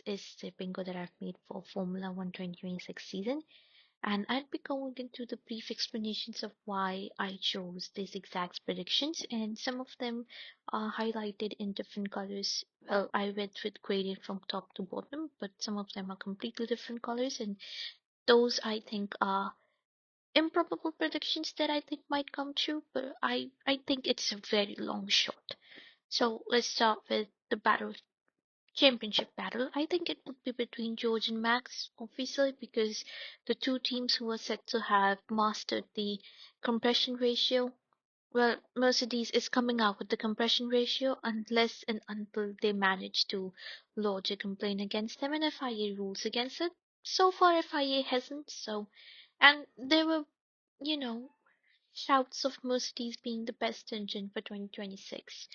is the bingo that I've made for Formula One 2026 season, and I'll be going into the brief explanations of why I chose these exact predictions, and some of them are highlighted in different colors. Well, I went with gradient from top to bottom, but some of them are completely different colors, and those I think are improbable predictions that I think might come true, but I think it's a very long shot. So let's start with the championship battle. I think it would be between George and Max, obviously, because the two teams who are said to have mastered the compression ratio. Well, Mercedes is coming out with the compression ratio unless and until they manage to lodge a complaint against them and FIA rules against it. So far, FIA hasn't, so. And there were, you know, shouts of Mercedes being the best engine for 2026.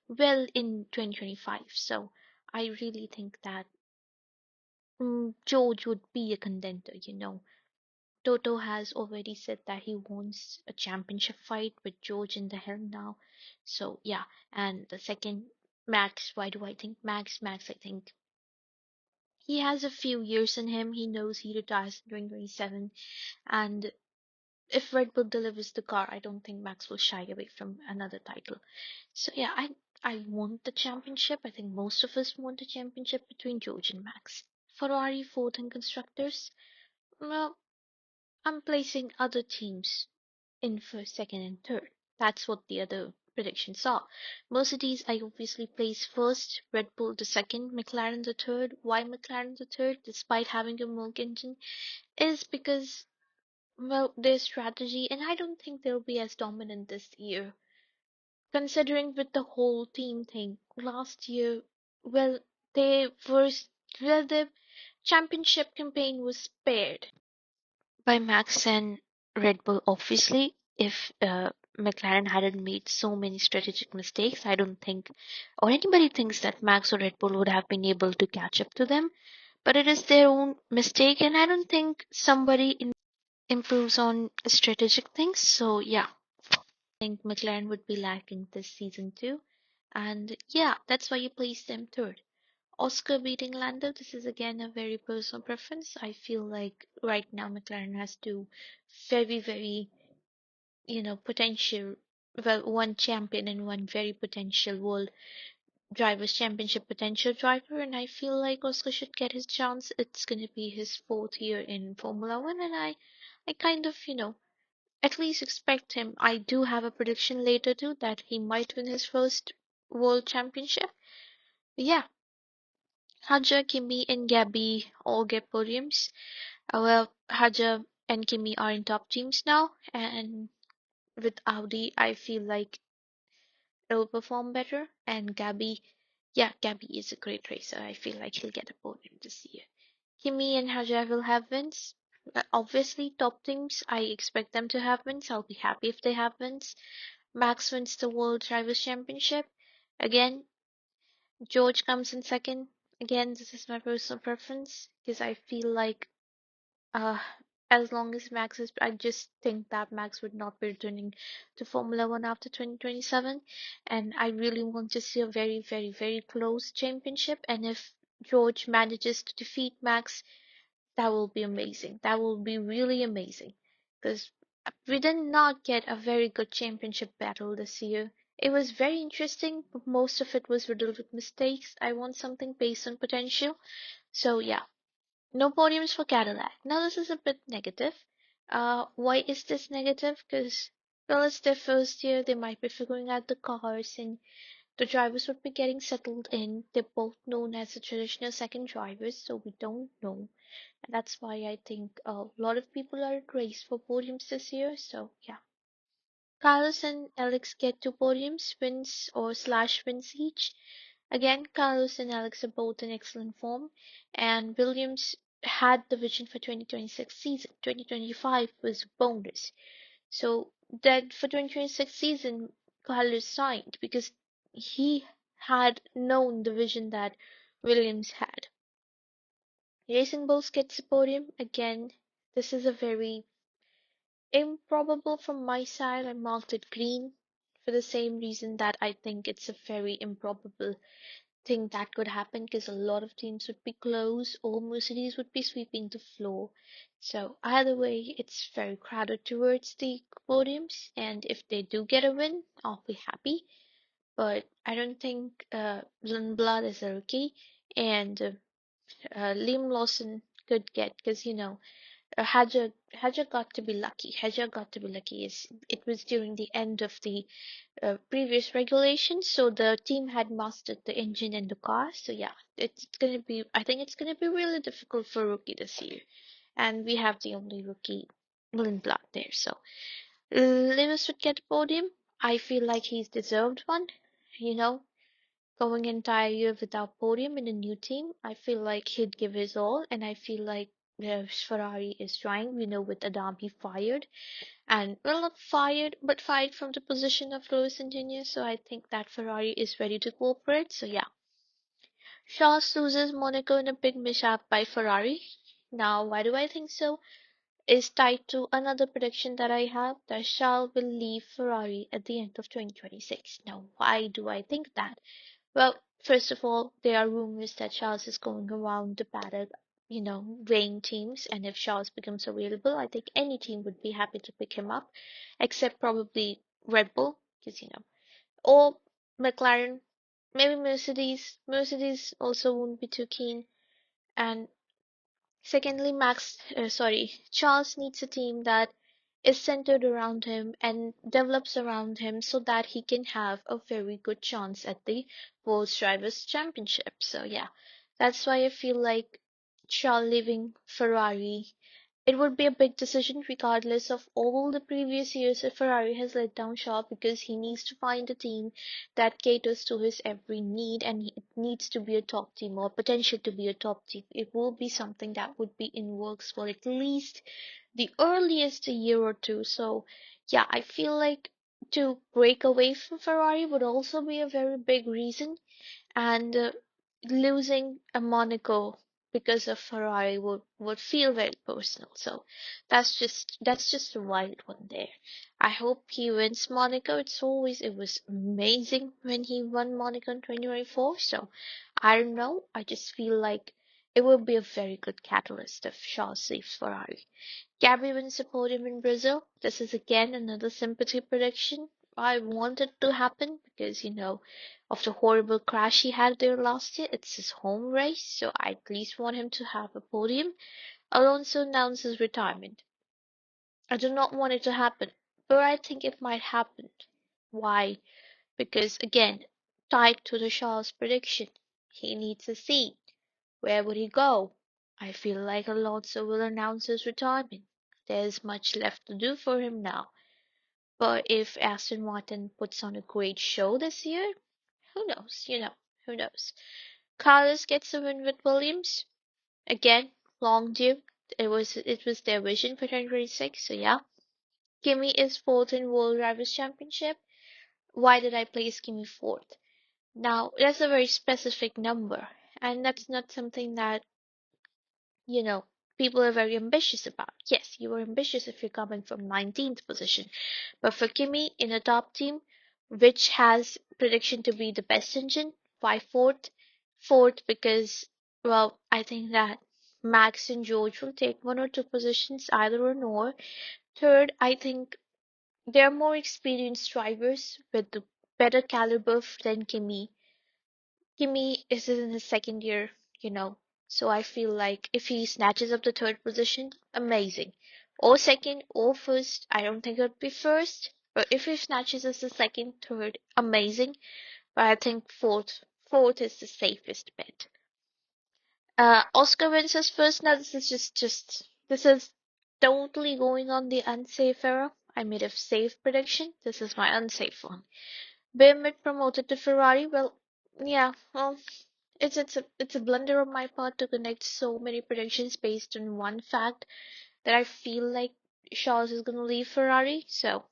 Well, in 2025, so I really think that George would be a contender. Toto has already said that he wants a championship fight with George in the helm now. So, yeah. And the second, Max. Why do I think Max? Max, I think he has a few years in him. He knows he retires in 2027. And if Red Bull delivers the car, I don't think Max will shy away from another title. So, yeah, I want the championship. I think most of us want the championship between George and Max. Ferrari fourth in constructors. Well, I'm placing other teams in first, second, and third. That's what the other predictions are. Mercedes, I obviously place first, Red Bull the second, McLaren the third. Why McLaren the third, despite having a Merc engine, is because, well, their strategy, and I don't think they'll be as dominant this year. Considering with the whole team thing, last year, well, they were, well, the championship campaign was spared by Max and Red Bull, obviously. If McLaren hadn't made so many strategic mistakes, I don't think, or anybody thinks that Max or Red Bull would have been able to catch up to them. But it is their own mistake, and I don't think somebody improves on strategic things. So, yeah, I think McLaren would be lacking this season too. And yeah, that's why you place them third. Oscar beating Lando, this is again a very personal preference. I feel like right now McLaren has two very, very, potential, well, one champion and one very potential world drivers championship potential driver, and I feel like Oscar should get his chance. It's gonna be his fourth year in Formula One, and I kind of, at least expect him. I do have a prediction later too that he might win his first world championship. But yeah, Haja, Kimi, and Gabby all get podiums. Well, Haja and Kimi are in top teams now, and with Audi, I feel like it'll perform better. And Gabby, yeah, Gabby is a great racer. I feel like he'll get a podium this year. Kimi and Haja will have wins. Obviously, top teams, I expect them to have wins. I'll be happy if they have wins. Max wins the World Drivers' Championship. Again, George comes in second. Again, this is my personal preference because I feel like uh, as long as Max is, I just think that Max would not be returning to Formula One after 2027, and I really want to see a very, very, very close championship. And if George manages to defeat Max, that will be amazing. That will be really amazing because we did not get a very good championship battle this year. It was very interesting, but most of it was riddled with mistakes. I want something based on potential. So yeah, no podiums for Cadillac. Now this is a bit negative. Why is this negative? Because, well, it's their first year. They might be figuring out the cars, and the drivers would be getting settled in. They're both known as the traditional second drivers, so we don't know. And that's why I think a lot of people are at race for podiums this year. So yeah. Carlos and Alex get two podiums, wins or slash wins each. Again, Carlos and Alex are both in excellent form, and Williams had the vision for 2026 season. 2025 was a bonus. So that for 2026 season, Carlos signed because he had known the vision that Williams had. Racing Bulls gets a podium. Again, this is a very improbable from my side. I marked it green for the same reason that I think it's a very improbable think that could happen because a lot of teams would be close or Mercedes would be sweeping the floor. So either way, it's very crowded towards the podiums, and if they do get a win, I'll be happy. But I don't think Lundblad is a rookie, and Liam Lawson could get because Hadjar got to be lucky. Hadjar got to be lucky. It was during the end of the previous regulations, so the team had mastered the engine and the car. So yeah, it's gonna be. I think it's gonna be really difficult for rookie this year, and we have the only rookie, Lindblad, there. So Lewis would get a podium. I feel like he's deserved one. You know, going entire year without podium in a new team, I feel like he'd give his all, and I feel like Ferrari is trying. We know with Adam he fired, and well, not fired, but fired from the position of Lewis engineer. So I think that Ferrari is ready to cooperate. So yeah, Charles loses Monaco in a big mishap by Ferrari. Now, why do I think so? Is tied to another prediction that I have that Charles will leave Ferrari at the end of 2026. Now, why do I think that? Well, first of all, there are rumors that Charles is going around the paddock, weighing teams, and if Charles becomes available, I think any team would be happy to pick him up, except probably Red Bull, because or McLaren, maybe Mercedes. Mercedes also won't be too keen. And secondly, Charles needs a team that is centered around him and develops around him so that he can have a very good chance at the World Drivers' Championship. So yeah, that's why I feel like Charles leaving Ferrari, it would be a big decision regardless of all the previous years that Ferrari has let down Shaw because he needs to find a team that caters to his every need and it needs to be a top team or potential to be a top team. It will be something that would be in works for at least the earliest a year or two. So yeah, I feel like to break away from Ferrari would also be a very big reason and losing a Monaco because of Ferrari would feel very personal. So that's just a wild one there. I hope he wins Monaco. It was amazing when he won Monaco in 2024. So I don't know. I just feel like it will be a very good catalyst if Shaw saves Ferrari. Gabby wins the podium in Brazil. This is again another sympathy prediction. I want it to happen because, of the horrible crash he had there last year. It's his home race, so I at least want him to have a podium. Alonso announces retirement. I do not want it to happen, but I think it might happen. Why? Because, again, tied to the Shaw's prediction, he needs a seat. Where would he go? I feel like Alonso will announce his retirement. There's much left to do for him now. But if Aston Martin puts on a great show this year, who knows? Who knows? Carlos gets a win with Williams. Again, long due. It was their vision for 2026, so yeah. Kimi is fourth in World Drivers' Championship. Why did I place Kimi fourth? Now, that's a very specific number, and that's not something that you know, people are very ambitious about. Yes, you are ambitious if you're coming from 19th position. But for Kimi in a top team, which has prediction to be the best engine, why fourth? Fourth because, well, I think that Max and George will take one or two positions, either or nor. Third, I think there are more experienced drivers with the better caliber than Kimi. Kimi is in his second year, you know, so I feel like if he snatches up the third position, amazing. Or second, or first, I don't think it would be first, but if he snatches us the second, third, amazing. But I think fourth is the safest bet. Oscar wins his first. Now this is this is totally going on the unsafe era. I made a safe prediction. This is my unsafe one. Bimit promoted to Ferrari. Well, yeah, well, it's a blunder on my part to connect so many predictions based on one fact that I feel like Charles is gonna leave Ferrari. So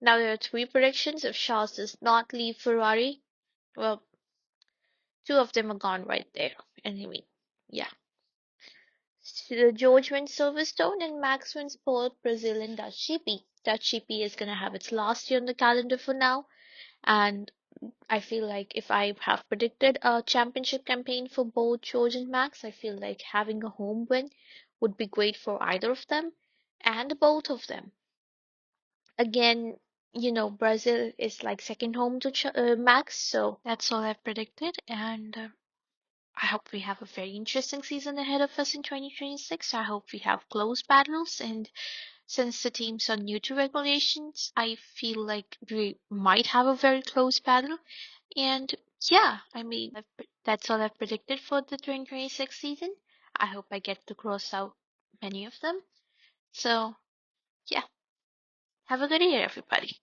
now there are three predictions. If Charles does not leave Ferrari, well, two of them are gone right there. Anyway, yeah. So George wins Silverstone and Max wins both Brazil and Dutch GP. Dutch GP is gonna have its last year on the calendar for now, and I feel like if I have predicted a championship campaign for both George and Max, I feel like having a home win would be great for either of them and both of them. Again, Brazil is like second home to Max, so that's all I've predicted. And I hope we have a very interesting season ahead of us in 2026. I hope we have close battles. And since the teams are new to regulations, I feel like we might have a very close battle. And yeah, I mean, that's all I've predicted for the 2026 season. I hope I get to cross out many of them. So, yeah, have a good year, everybody.